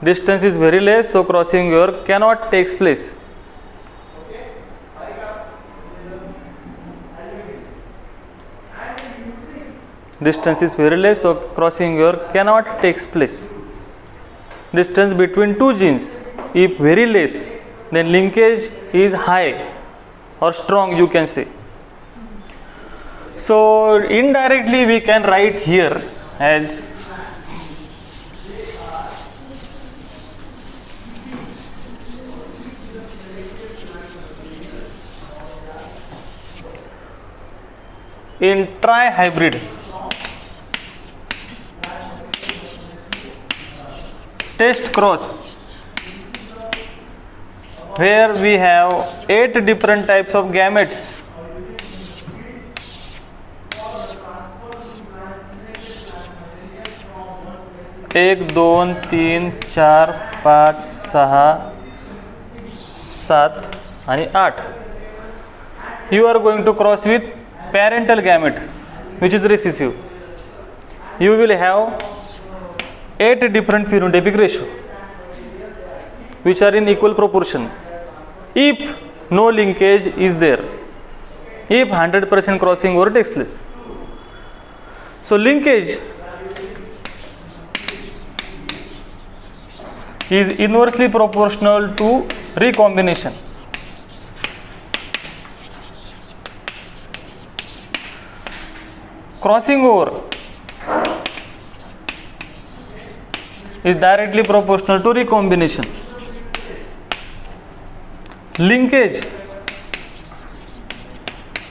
S1: Distance is very less, so crossing over cannot take place. Distance is very less, so crossing over cannot take place. Distance between two genes, if very less, then linkage is high or strong, you can say. So indirectly we can write here as in trihybrid test cross, where we have 8 different types of gametes. एक, दोन, तीन, चार, पाच, सहा, सात आणि 8. You are going to cross with parental gamete, which is recessive. You will have 8 different phenotypic ratio, which are in equal proportion. If no linkage is there, if 100% crossing over takes place. So linkage is inversely proportional to recombination. Crossing over is directly proportional to recombination. Linkage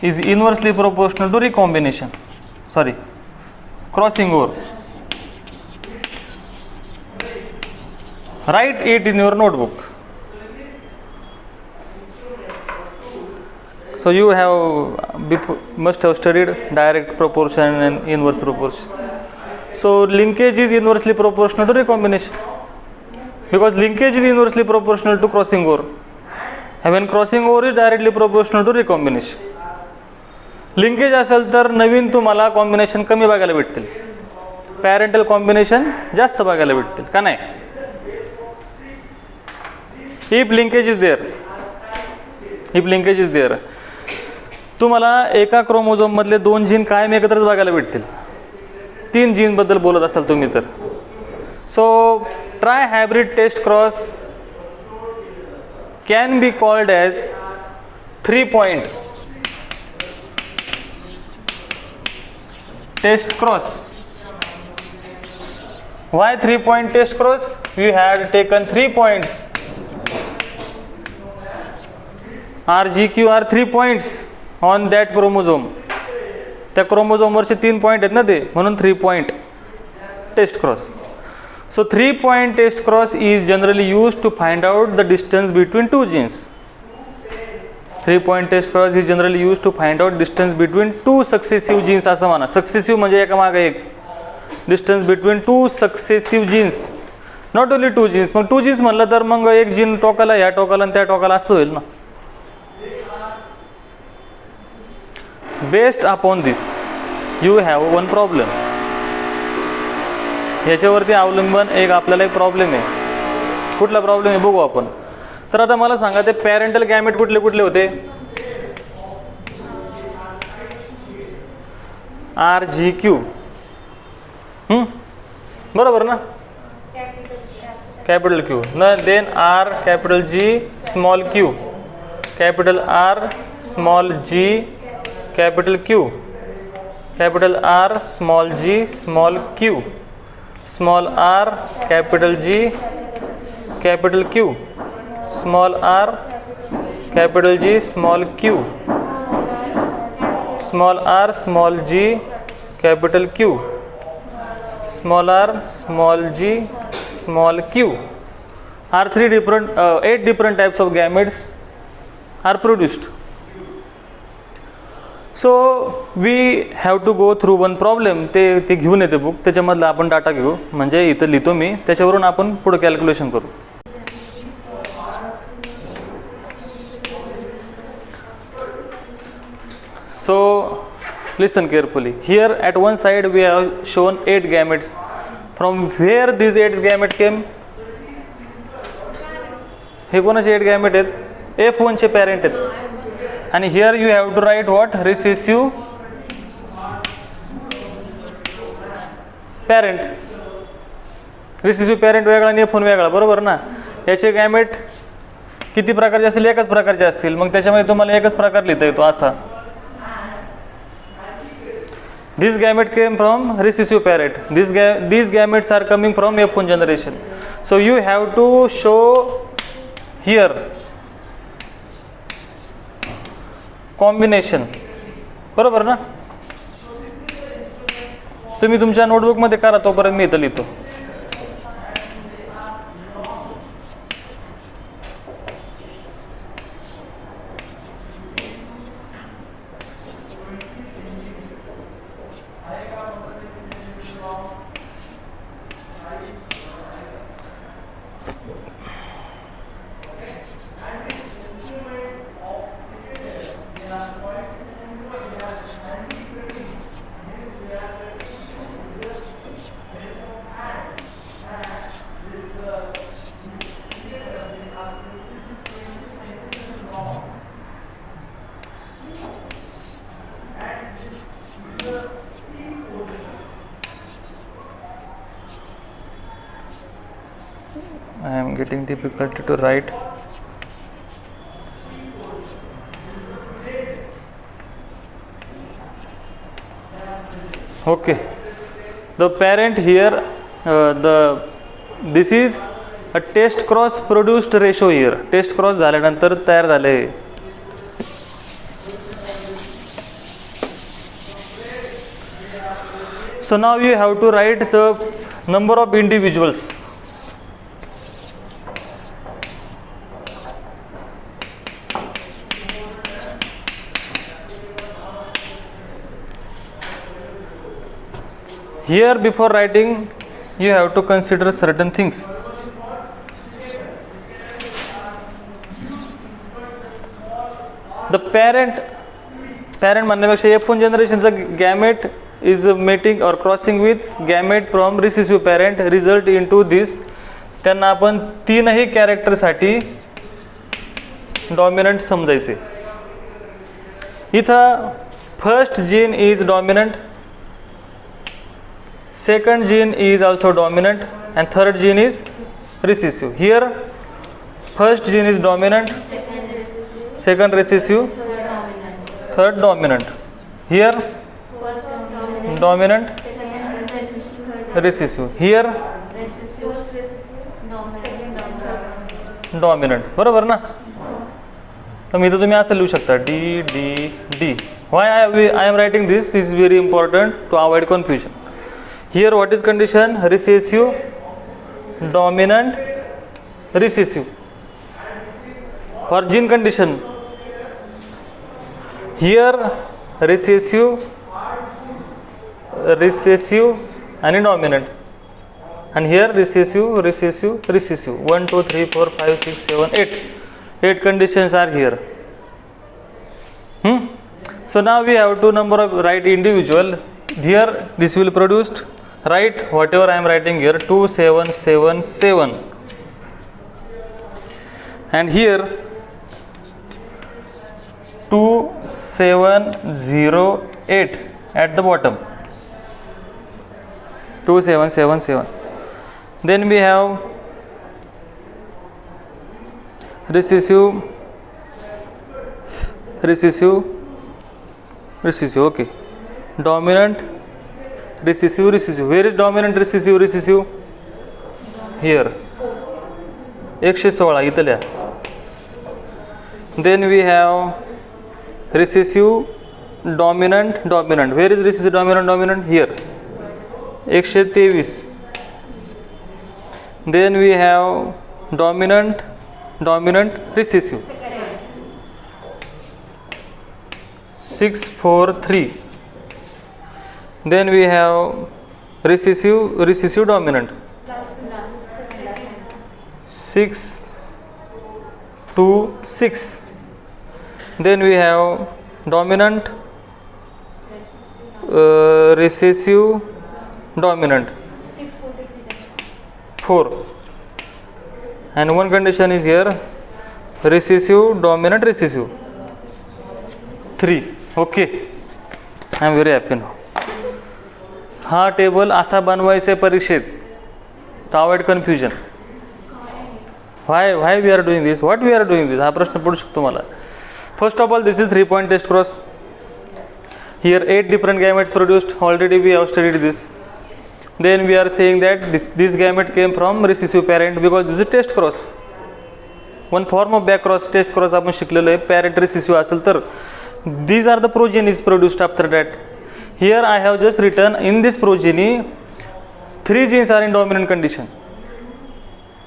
S1: is inversely proportional to recombination. Crossing over. Write it in your notebook. So you must have studied direct proportion and inverse proportion. So linkage is inversely proportional to recombination, because linkage is inversely proportional to crossing over, and when crossing over is directly proportional to recombination. Linkage असेल तर नवीन तुम्हाला combination कमी बघायला भेटतील, parental combination जास्त बघायला भेटतील का नाही. if linkage is there, तुम्हाला एका क्रोमोझोम मधले 2 जीन कायम एकत्रच बघायला भेटतील. 3 जीन बद्दल बोलत असाल तुम्ही तर. So trihybrid test cross can be called as 3 point test cross. Why 3 point test cross? We had taken 3 points. RGQ are 3 points on that chromosome. त्या क्रोमोझोमवरचे 3 पॉईंट आहेत ना ते, म्हणून 3 point test cross. So 3 point test cross is generally used to find out the distance between two genes. 3 point test cross is generally used to find out distance between two successive genes. असं म्हणा, successive म्हणजे एका मागे एक. Distance between 2 successive genes, not only 2 genes. Mug 2 genes म्हणलं तर मग एक gene टोकाला, ह्या टोकाला आणि त्या टोकाला असं होईल ना. Based upon this you have one problem. ह्याच्यावरती अवलंबन एक आपल्याला एक प्रॉब्लेम आहे. कुठला प्रॉब्लेम आहे बघू आपण. तर आता मला सांगा, ते पॅरेंटल गॅमेट कुठले कुठले होते? RGQ, बरोबर ना. कॅपिटल Q न then R capital G small Q, capital R small G capital Q, capital R small G small Q, small r capital G capital Q, small r, capital G, small q, small r, small g, capital Q, small r, small g, small q, are 8 different types of gametes are produced. So we have to go through one problem. ते घेऊन येते book, त्याच्यामधला आपण data घेऊ, म्हणजे इथं लिहितो मी, त्याच्यावरून आपण पुढे कॅल्क्युलेशन करू. So listen carefully. Here at one side we have shown 8 gametes. From where these 8 gametes came? हे कोणाचे 8 गॅमेट आहेत? F1 चे पॅरेंट आहेत. आणि here you have to write what? Recessive parent. Recessive parent वेगळा आणि F1 वेगळा, बरोबर ना? याचे गॅमेट किती प्रकारचे असतील? एकच प्रकारचे असतील. मग त्याच्यामध्ये तुम्हाला एकच प्रकार लिहिता येतो असा. This gamete came from recessive parent. These gametes are coming from F1 generation. So you have to show here combination. बरोबर ना? तुम्ही तुमच्या नोटबुक मध्ये करा, तोपर्यंत मी इथं लिहितो. I am getting difficulty to write. Okay, the parent here, this is a test cross produced ratio here. Test cross झाल्यानंतर तयार झाले. So now you have to write the number of individuals. Here before writing you have to consider certain things. The parent म्हणण्यापेक्षा F1 जनरेशनचा gamete is mating or crossing with gamete from recessive parent result into this. त्यांना आपण तीनही character साठी dominant समजायचे. इथं first gene is dominant, second gene is also dominant, and third gene is recessive. Here first gene is dominant, second recessive, third dominant. Here dominant, recessive. Here dominant. बरोबर ना? तर मी तर तुम्ही असं लिहू शकता D D D. Why I am writing this is very important to avoid confusion. Here what is condition? Recessive, dominant, recessive. For gene condition, here recessive and dominant, and here recessive. 1 2 3 4 5 6 7 8 conditions are here. So now we have to number of right individual. Here this will produced. Write whatever I am writing here, 2777, and here 2708 at the bottom, 2777. Then we have recessive, okay, dominant, recessive. Where is dominant, recessive? Here 116 इथं लिहा. Then we have recessive dominant. Where is recessive dominant? Here. 123. Then we have dominant recessive. 643. Then we have recessive dominant. 626. Then we have dominant recessive dominant 4, and one condition is here recessive dominant recessive 3. Okay, I am very happy now. हा table असा बनवायचा आहे परीक्षेत to avoid confusion. Why we are doing this? What we are doing this? हा प्रश्न पडू शकतो मला. First of all, this is 3-point test cross. Here 8 different gametes produced. Already we have studied this. Then we are saying that this gamete came from recessive parent because this is test cross. One form of back cross, test cross आपण शिकलेलो आहे. Parent recessive असेल तर these are the progenies produced after that. Here I have just written in this progeny 3 genes are in dominant condition.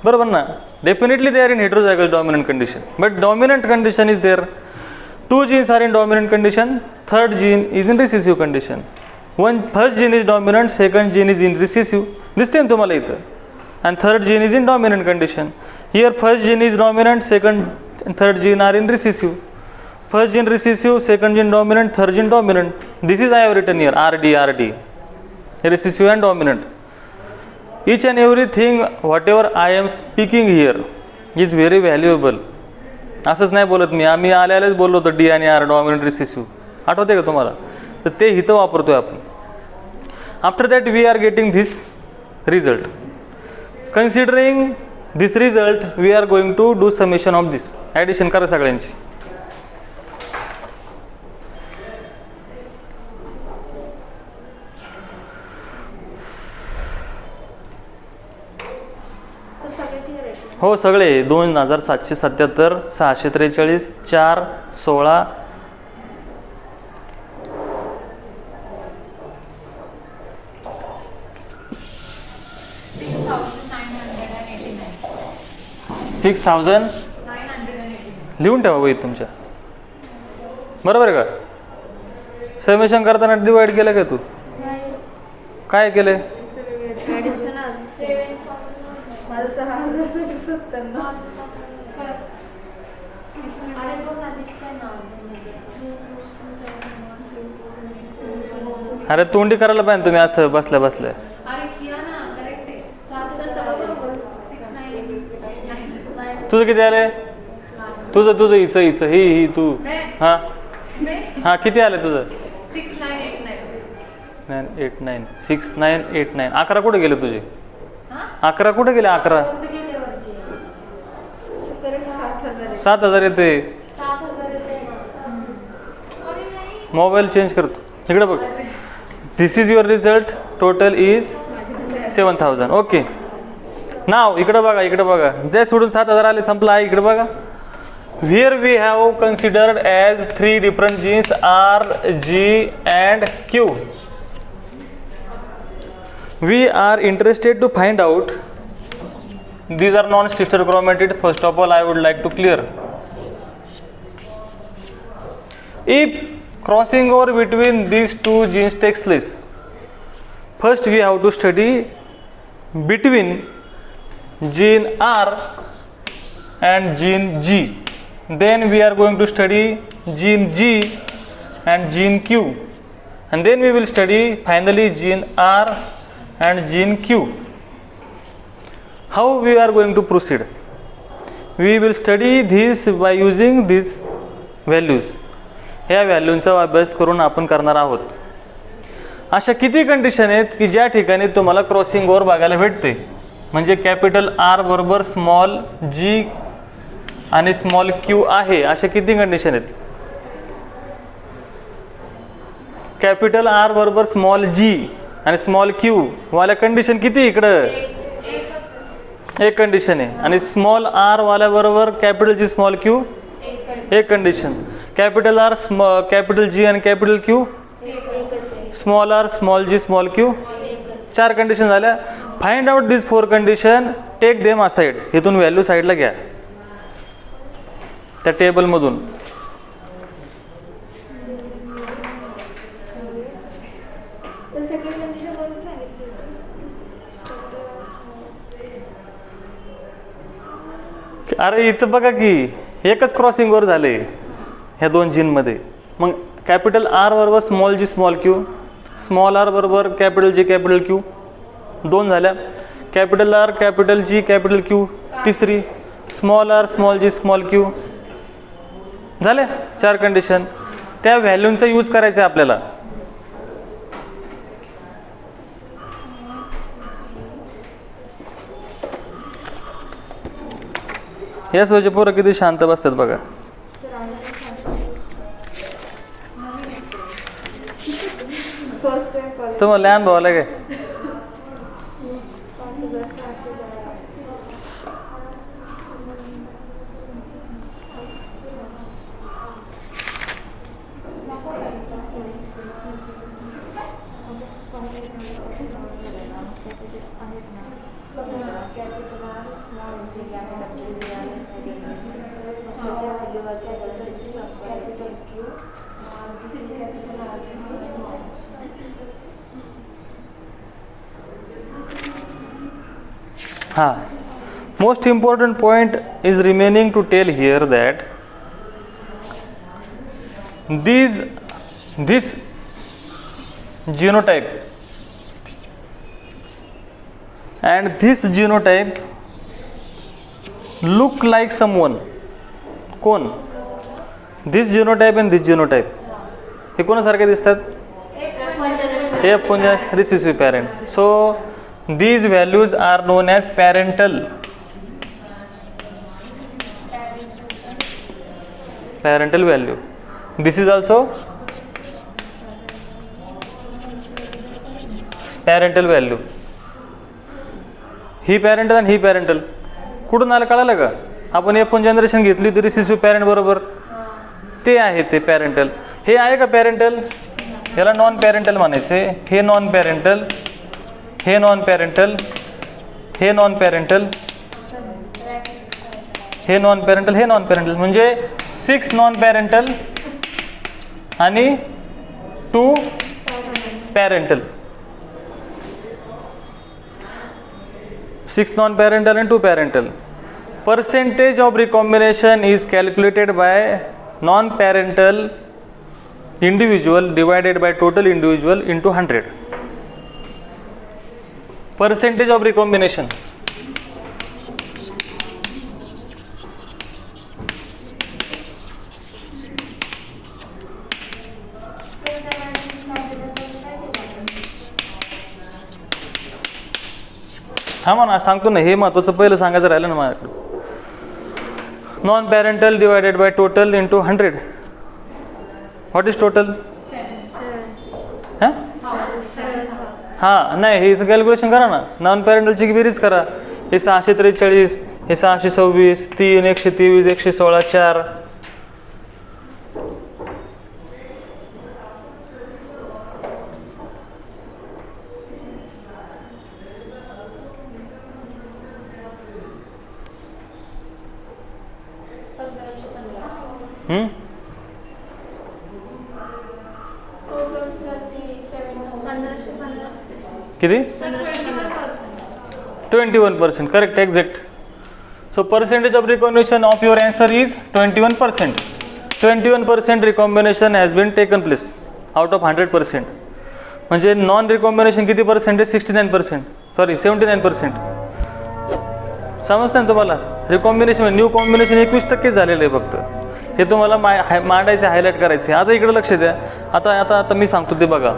S1: बरोबर ना? Definitely they are in heterozygous dominant condition, but dominant condition is there. 2 genes are in dominant condition, third gene is in recessive condition. First gene is dominant, second gene is in recessive. This thing तुम्हाला इथं. And third gene is in dominant condition. Here first gene is dominant, second and third gene are in recessive. First gene recessive, second gene dominant, third gene dominant. This is I have written here RD, recessive and dominant. Each and everything whatever I am speaking here is very valuable. असंच नाही बोलत मी, आम्ही आल्यालाच बोललो होतो D आणि are dominant recessive, आठवते का तुम्हाला? तर ते इथं वापरतोय आपण. After that we are getting this result. Considering this result we are going to do summation of this. Addition करा सगळ्यांची. हो सगळे 2777 643 4 16 6000 लिहून ठेवा वही तुमच्या. बरोबर आहे का? समेशन करताना डिवाइड केलं का तू? काय केले? अरे तोंडी करायला पाहिजे तुम्ही असं बसल्या बसल्या. तुझं किती आले? तुझं इचं ही तू हां हां किती आले तुझं? 6989 6989. 11 कुठे गेले तुझे? 11 कुठे गेले? 11 7000 येते. मोबाईल चेंज करतो. इकडे बघ. This is your result. Total is 7000. Okay. नाव इकडे बघा. जे सोडून 7000 आले संपला आहे. इकडे बघा. Here we have considered as 3 different genes R, G and Q. We are interested to find out. These are non-sister chromatids. First of all, I would like to clear. If crossing over between these 2 genes takes place, first we have to study between gene R and gene G. Then we are going to study gene G and gene Q, and then we will study finally gene R and gene Q. How we are going to proceed? We will study this by using these values. ह्या व्हॅल्यूंचा अभ्यास करून आपण करणार आहोत. अशा किती condition आहेत की ज्या ठिकाणी तुम्हाला क्रॉसिंग ओव्हर बघायला भेटते. म्हणजे कॅपिटल R बरोबर स्मॉल G आणि स्मॉल Q आहे. अशा किती कंडिशन आहेत? कॅपिटल R बरोबर स्मॉल G आणि स्मॉल Q वाल्या कंडिशन किती? इकडं एक कंडिशन आहे. आणि स्मॉल R वाल्या बरोबर कॅपिटल G स्मॉल Q एक condition. Capital R, capital G आणि capital Q, small R, small G, small Q. 4 condition झाल्या. Find out this 4 condition, take them aside. इथून व्हॅल्यू साईडला घ्या त्या टेबलमधून. अरे इथं बघा की एकच क्रॉसिंगवर झाले ह्या 2 जीनमध्ये. मग कॅपिटल आर बरोबर small G small Q, small R बरोबर कॅपिटल जी कॅपिटल क्यू, 2 झाल्या. Capital R capital G capital Q तिसरी, small R small G small Q झाल्या 4 कंडिशन. त्या व्हॅल्यूंचा यूज करायचा आहे आपल्याला. या सोयचे पोरं किती शांत बसतात बघा. तुम्हाला लहान भावाला काय हाँ, most important point is remaining to tell here that this genotype and this genotype look like someone. कोण? this genotype and this genotype हे कोणासारखे दिसतात? F1 recessive parent. So these values are known as parental value. This is also parental value. He parental आणि ही parental कुठून आलं कळालं का? आपण F1 generation घेतली होती रिसेसिव्ह पॅरेंट बरोबर, ते आहे ते पॅरेंटल. हे आहे का पॅरेंटल? याला नॉन पॅरेंटल म्हणायचे. हे नॉन पॅरेंटल, हे नॉन पॅरेंटल, हे नॉन पॅरेंटल, हे नॉन पॅरेंटल, हे नॉन पॅरेंटल. म्हणजे 6 नॉन पॅरेंटल आणि 2 parental. 6 non parental and 2 parental. Percentage of recombination is calculated by non-parental individual divided by total individual into 100. Percentage of recombination. हा म्हणा सांगतो ना, हे महत्वाचं पहिलं सांगायचं राहिलं ना माझ्याकडे. Non parental divided by total into 100. What is total? हां नाही, हे कॅल्क्युलेशन करा ना. नॉन पॅरेंटलची बेरीज करा. हे 643, हे 626, 3, 123, 116, 4. किती? 21%. Correct, exact. So percentage of recombination of your answer is 21%. 21% recombination has been taken place out of 100%. म्हणजे नॉन रिकॉम्बिनेशन किती percent आहे? 69%. Sorry 79%. समजतं ना तुम्हाला? रिकॉम्बिनेशन न्यू कॉम्बिनेशन 21% झालेलं आहे फक्त. हे तुम्हाला मांडायचे, हायलाईट करायचे. आता इकडे लक्ष द्या. आता आता आता मी सांगतो ते बघा.